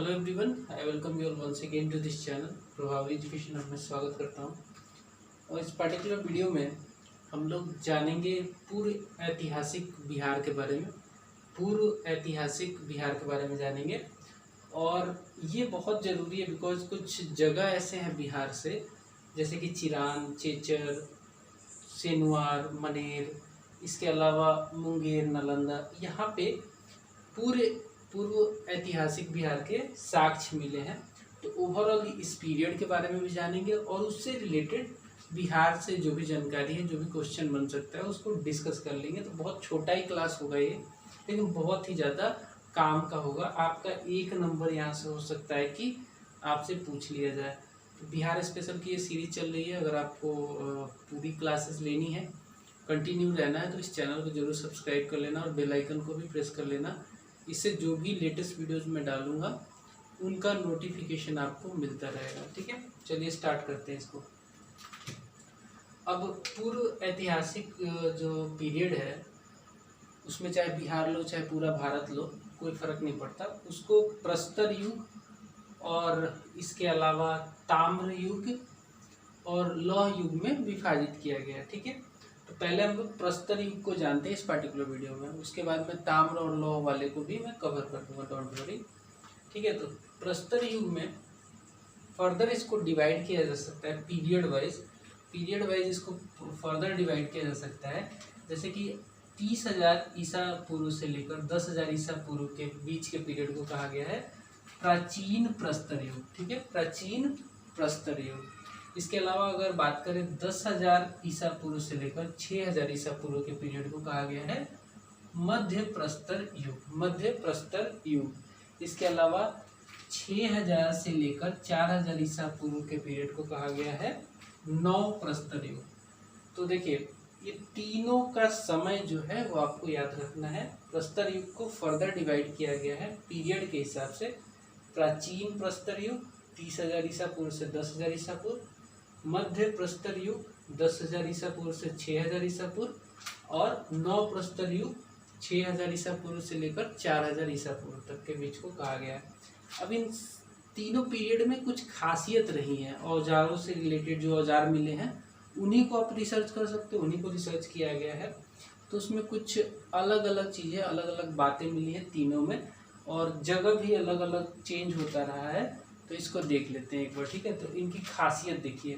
Hello everyone, I welcome you all once again to this channel Prabhavi education में स्वागत करता हूं। और इस पर्टिकुलर वीडियो में हम लोग जानेंगे पूर्व ऐतिहासिक बिहार के बारे में। जानेंगे और ये बहुत ज़रूरी है बिकॉज कुछ जगह ऐसे हैं बिहार से, जैसे कि चिरान, चेचर, सेनुआर, मनेर, इसके अलावा मुंगेर, नालंदा, यहाँ पे पूर्व ऐतिहासिक बिहार के साक्ष्य मिले हैं। तो ओवरऑल इस पीरियड के बारे में भी जानेंगे और उससे रिलेटेड बिहार से जो भी जानकारी है, जो भी क्वेश्चन बन सकता है, उसको डिस्कस कर लेंगे। तो बहुत छोटा ही क्लास होगा ये, लेकिन बहुत ही ज़्यादा काम का होगा। आपका 1 नंबर यहाँ से हो सकता है कि आपसे पूछ लिया जाए। तो बिहार स्पेशल की ये सीरीज चल रही है। अगर आपको पूरी क्लासेस लेनी है, कंटिन्यू रहना है, तो इस चैनल को जरूर सब्सक्राइब कर लेना और बेल आइकन को भी प्रेस कर लेना। इससे जो भी लेटेस्ट वीडियोस मैं डालूंगा उनका नोटिफिकेशन आपको मिलता रहेगा। ठीक है, चलिए स्टार्ट करते हैं इसको। अब पूर्व ऐतिहासिक जो पीरियड है, उसमें चाहे बिहार लो चाहे पूरा भारत लो, कोई फर्क नहीं पड़ता। उसको प्रस्तर युग और इसके अलावा ताम्र युग और लौह युग में विभाजित किया गया। ठीक है, तो पहले हम लोग प्रस्तर युग को जानते हैं इस पर्टिकुलर वीडियो में। उसके बाद में ताम्र और लौह वाले को भी मैं कवर कर दूंगा, डोंट वरी। ठीक है, तो प्रस्तर युग में फर्दर इसको डिवाइड किया जा सकता है पीरियड वाइज इसको फर्दर डिवाइड किया जा सकता है। जैसे कि 30,000 ईसा पूर्व से लेकर 10,000 ईसा पूर्व के बीच के पीरियड को कहा गया है प्राचीन प्रस्तर युग। ठीक है, प्राचीन प्रस्तर युग। इसके अलावा अगर बात करें 10,000 ईसा पूर्व से लेकर 6,000 ईसा पूर्व के पीरियड को कहा गया है मध्य प्रस्तर युग। इसके अलावा 6,000 से लेकर 4,000 ईसा पूर्व के पीरियड को कहा गया है नव प्रस्तर युग। तो देखिए, ये तीनों का समय जो है वो आपको याद रखना है। प्रस्तर युग को फर्दर डिवाइड किया गया है पीरियड के हिसाब से। प्राचीन प्रस्तर युग 30,000 ईसा पूर्व से 10,000 ईसा पूर्व, मध्य प्रस्तर युग 10,000 ईसा पूर्व से 6,000 ईसा पूर्व और नव प्रस्तर युग 6,000 ईसा पूर्व से लेकर 4,000 ईसा पूर्व तक के बीच को कहा गया है। अब इन तीनों पीरियड में कुछ खासियत रही है। औजारों से रिलेटेड जो औजार मिले हैं उन्हीं को आप रिसर्च कर सकते हो, उन्हीं को रिसर्च किया गया है। तो उसमें कुछ अलग अलग चीज़ें, अलग अलग बातें मिली हैं तीनों में, और जगह भी अलग अलग चेंज होता रहा है। तो इसको देख लेते हैं एक बार। ठीक है, तो इनकी खासियत देखिए।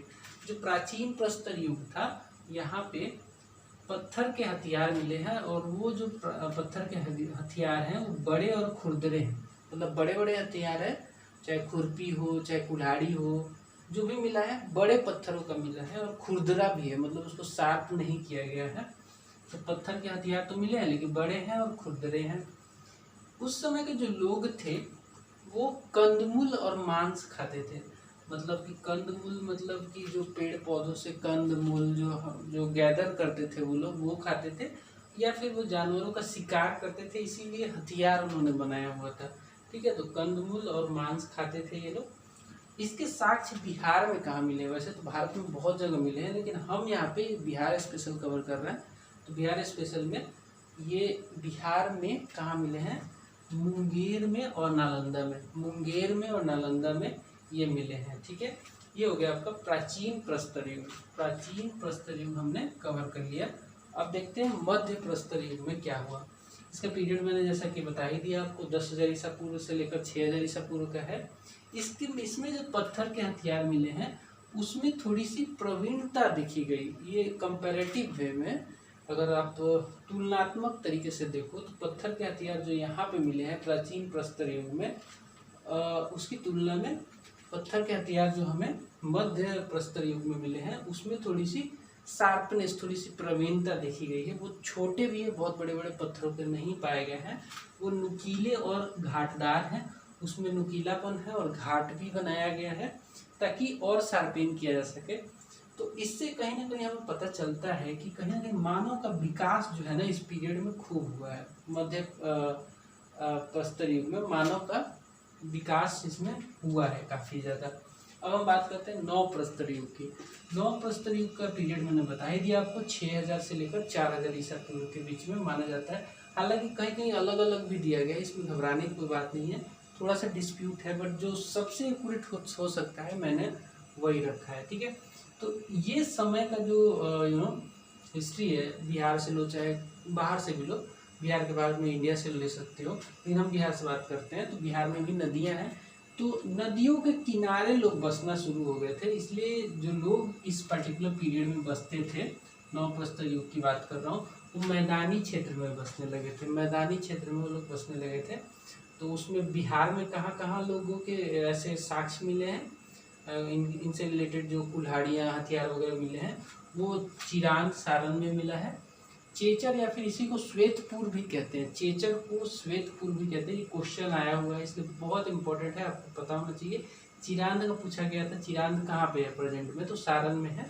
जो प्राचीन प्रस्तर युग था, यहाँ पे पत्थर के हथियार मिले हैं, और वो जो पत्थर के हथियार हैं वो बड़े और खुरदरे हैं। मतलब बड़े बड़े हथियार है, चाहे खुरपी हो चाहे कुल्हाड़ी हो, जो भी मिला है बड़े पत्थरों का मिला है और खुरदरा भी है, मतलब उसको शार्प नहीं किया गया है। तो पत्थर के हथियार तो मिले हैं लेकिन बड़े हैं और खुरदरे हैं। उस समय के जो लोग थे वो कंदमूल और मांस खाते थे। मतलब कि कंदमूल मतलब कि जो पेड़ पौधों से कंदमूल जो गैदर करते थे वो लोग, वो खाते थे, या फिर वो जानवरों का शिकार करते थे, इसीलिए हथियार उन्होंने बनाया हुआ था। ठीक है, तो कंदमूल और मांस खाते थे ये लोग। इसके साक्ष्य बिहार में कहाँ मिले? वैसे तो भारत में बहुत जगह मिले हैं, लेकिन हम यहाँ पे बिहार स्पेशल कवर कर रहे हैं। तो बिहार स्पेशल में ये बिहार में कहाँ मिले हैं? मुंगेर में और नालंदा में ये मिले हैं। ठीक है, ये हो गया आपका प्राचीन प्रस्तर युग हमने कवर कर लिया। अब देखते हैं मध्य प्रस्तर युग में क्या हुआ। इसका पीरियड मैंने जैसा कि बता ही दिया आपको, 10,000 ईसा पूर्व से लेकर 6,000 ईसा पूर्व का है। इसमें जो पत्थर के हथियार मिले हैं उसमें थोड़ी सी प्रवीणता दिखी गई। ये कंपैरेटिव वे में, अगर आप तुलनात्मक तरीके से देखो, तो पत्थर के हथियार जो यहाँ पे मिले हैं प्राचीन प्रस्तर युग में, उसकी तुलना में पत्थर के हथियार जो हमें मध्य प्रस्तर युग में मिले हैं उसमें थोड़ी सी शार्पनेस, थोड़ी सी प्रवीणता देखी गई है। वो छोटे भी है, बहुत बड़े बड़े पत्थरों के नहीं पाए गए हैं। वो नुकीले और घाटदार हैं, उसमें नुकीलापन है और घाट भी बनाया गया है ताकि और शार्पेन किया जा सके। तो इससे कहीं ना कहीं हमें पता चलता है कि कहीं ना कहीं मानव का विकास जो है ना इस पीरियड में खूब हुआ है। मध्य प्रस्तर युग में मानव का विकास इसमें हुआ है काफ़ी ज़्यादा। अब हम बात करते हैं नव प्रस्तर युग की। नव प्रस्तर युग का पीरियड मैंने बता ही दिया आपको, 6,000 से लेकर 4,000 ईसा पूर्व के बीच में माना जाता है। हालांकि कहीं कहीं अलग अलग भी दिया गया है, इसमें घबराने की कोई बात नहीं है। थोड़ा सा डिस्प्यूट है, बट जो सबसे एक्यूरेट हो सकता है मैंने वही रखा है, ठीक है। तो ये समय का जो हिस्ट्री है, बिहार से लो चाहे बाहर से भी लो, बिहार के बाद में इंडिया से ले सकते हो, लेकिन हम बिहार से बात करते हैं तो बिहार में भी नदियां हैं। तो नदियों के किनारे लोग बसना शुरू हो गए थे, इसलिए जो लोग इस पर्टिकुलर पीरियड में बसते थे, नवप्रस्तर युग की बात कर रहा हूँ, वो मैदानी क्षेत्र में बसने लगे थे। मैदानी क्षेत्र में वो लोग बसने लगे थे। तो उसमें बिहार में कहाँ कहाँ लोगों के ऐसे साक्ष्य मिले हैं, इनसे रिलेटेड जो कुल्हाड़ियाँ हथियार वगैरह मिले हैं, वो चिरांद सारण में मिला है। चेचर या फिर इसी को श्वेतपुर भी कहते हैं, चेचर को श्वेतपुर भी कहते हैं। ये क्वेश्चन आया हुआ है, इसलिए बहुत इंपॉर्टेंट है, आपको पता होना चाहिए। चिरांद का पूछा गया था, चिरांद कहाँ पे है प्रेजेंट में, तो सारण में है।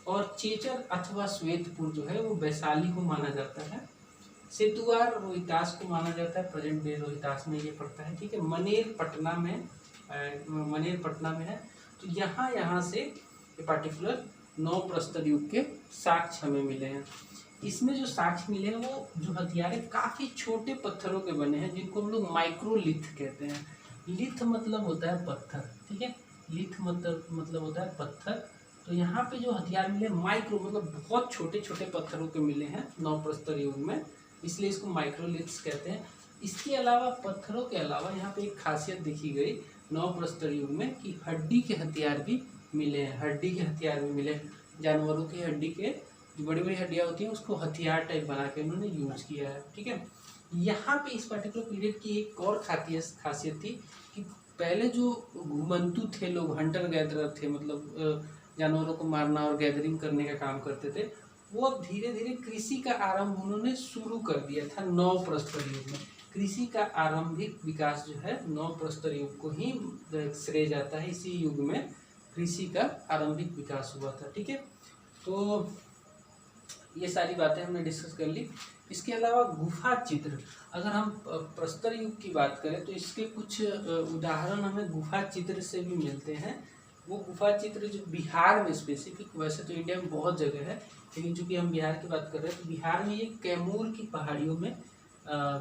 और चेचर अथवा श्वेतपुर जो है वो वैशाली को माना जाता है। सेतुआर रोहितास को माना जाता है, प्रेजेंट डे रोहितास में ये पड़ता है, ठीक है। मनेर पटना में है। तो यहाँ से ये पार्टिकुलर नवप्रस्तर युग के साक्ष्य हमें मिले हैं। इसमें जो साक्ष्य मिले हैं वो जो हथियार है काफ़ी छोटे पत्थरों के बने हैं, जिनको हम लोग माइक्रोलिथ कहते हैं। लिथ मतलब होता है पत्थर, ठीक है, लिथ मतलब होता है पत्थर। तो यहाँ पे जो हथियार मिले माइक्रो मतलब बहुत छोटे छोटे पत्थरों के मिले हैं नवप्रस्तर युग में, इसलिए इसको माइक्रोलिथ्स कहते हैं। इसके अलावा पत्थरों के अलावा यहाँ पे एक खासियत देखी गई नवप्रस्तर युग में कि हड्डी के हथियार भी मिले हैं। हड्डी के हथियार भी मिले, जानवरों की हड्डी के जो बड़ी बड़ी हड्डियाँ होती हैं उसको हथियार टाइप बना के उन्होंने यूज किया है, ठीक है। यहाँ पे इस पर्टिकुलर पीरियड की एक और खासियत थी कि पहले जो घुमंतु थे लोग, हंटर गैदरर थे, मतलब जानवरों को मारना और गैदरिंग करने का काम करते थे, वो अब धीरे धीरे कृषि का आरंभ उन्होंने शुरू कर दिया था नवप्रस्तर युग में। कृषि का आरंभिक विकास जो है नवप्रस्तर युग को ही श्रेय जाता है। इसी युग में कृषि का आरंभिक विकास हुआ था, ठीक है। तो ये सारी बातें हमने डिस्कस कर ली। इसके अलावा गुफा चित्र, अगर हम प्रस्तर युग की बात करें तो इसके कुछ उदाहरण हमें गुफा चित्र से भी मिलते हैं। वो गुफा चित्र जो बिहार में स्पेसिफिक, वैसे तो इंडिया में बहुत जगह है, लेकिन चूंकि हम बिहार की बात कर रहे हैं तो बिहार में ये कैमूर की पहाड़ियों में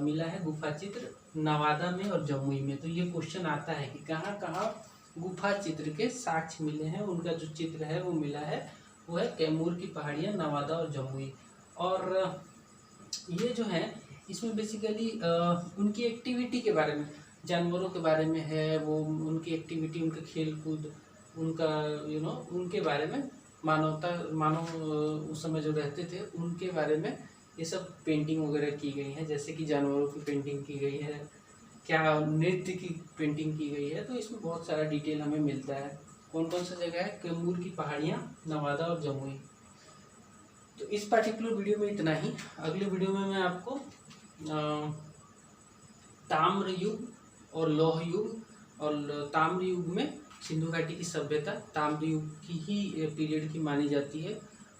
मिला है गुफा चित्र, नवादा में और जमुई में। तो ये क्वेश्चन आता है कि कहाँ कहाँ गुफा चित्र के साक्ष्य मिले हैं, उनका जो चित्र है वो मिला है, वो है कैमूर की पहाड़ियाँ, नवादा और जमुई। और ये जो है इसमें बेसिकली उनकी एक्टिविटी के बारे में, जानवरों के बारे में है, वो उनकी एक्टिविटी, उनका खेल कूद, उनका उनके बारे में, मानव उस समय जो रहते थे उनके बारे में ये सब पेंटिंग वगैरह की गई है। जैसे कि जानवरों की पेंटिंग की गई है, क्या नृत्य की पेंटिंग की गई है। तो इसमें बहुत सारा डिटेल हमें मिलता है। कौन कौन सा जगह है, कैमूर की पहाड़ियाँ, नवादा और जमुई। तो इस पर्टिकुलर वीडियो में इतना ही। अगले वीडियो में मैं आपको ताम्र युग और लौह युग, और ताम्र युग में सिंधु घाटी की सभ्यता ताम्र युग की ही पीरियड की मानी जाती है।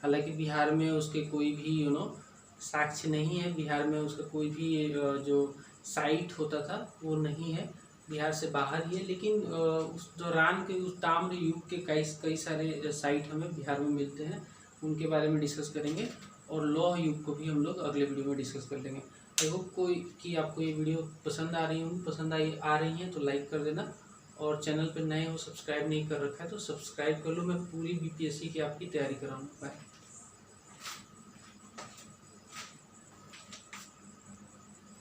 हालांकि बिहार में उसके कोई भी साक्ष्य नहीं है, बिहार में उसका कोई भी जो साइट होता था वो नहीं है, बिहार से बाहर ही है। लेकिन उस दौरान के उस ताम्र युग के कई सारे साइट हमें बिहार में मिलते हैं, उनके बारे में डिस्कस करेंगे। और लौह युग को भी हम लोग अगले वीडियो में डिस्कस कर लेंगे। आई होप कि आपको ये वीडियो पसंद आ रही है तो लाइक कर देना, और चैनल पर नए हो, सब्सक्राइब नहीं कर रखा है तो सब्सक्राइब कर लो। मैं पूरी बीपीएससी की आपकी तैयारी कराऊंगा। बाय।